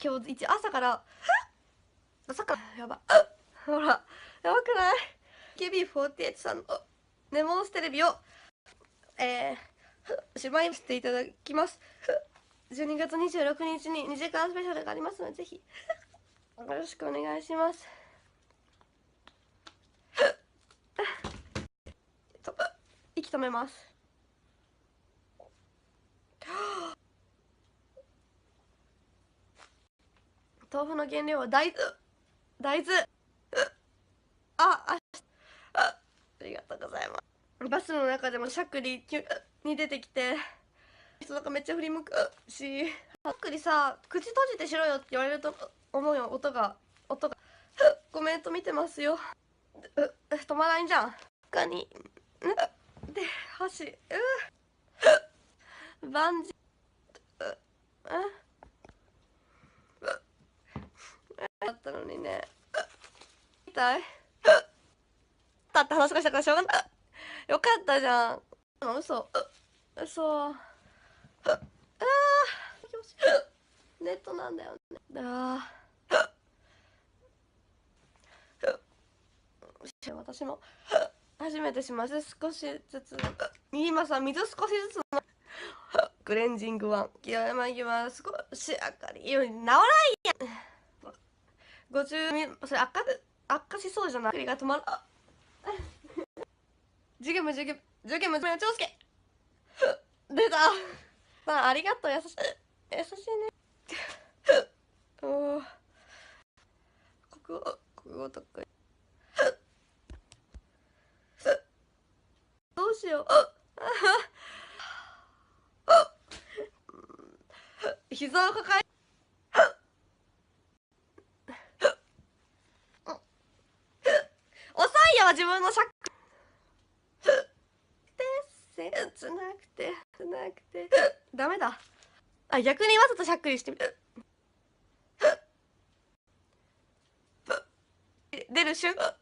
今日朝からやばほらやばくない？ KB48 さんのネモンステレビを芝居していただきます。12月26日に2時間スペシャルがありますので、ぜひよろしくお願いします。息止めます。豆腐の原料は大豆。ありがとうございます。バスの中でもしゃっくりに出てきて、人とかめっちゃ振り向くし、しゃっくりさ、口閉じてしろよって言われると思うよ。音がコメント見てますよ。止まらんじゃん。他にで箸バンジだったのにね。痛いだって話がしたからしょうがない。よかったじゃん。嘘ネットなんだよね。私も初めてします。少しずつ今さ、水少しずつのクレンジングワンいきます少し明かり治らんやん。50それ悪化しそうじゃない？が止まる。ジュゲム長介出た。まあありがとう。優しいね。お国語得意。どうしよう。膝を抱え遅いよ自分のしゃっくつなくてダメだ。逆にわざとしゃっくりしてみる。出る瞬間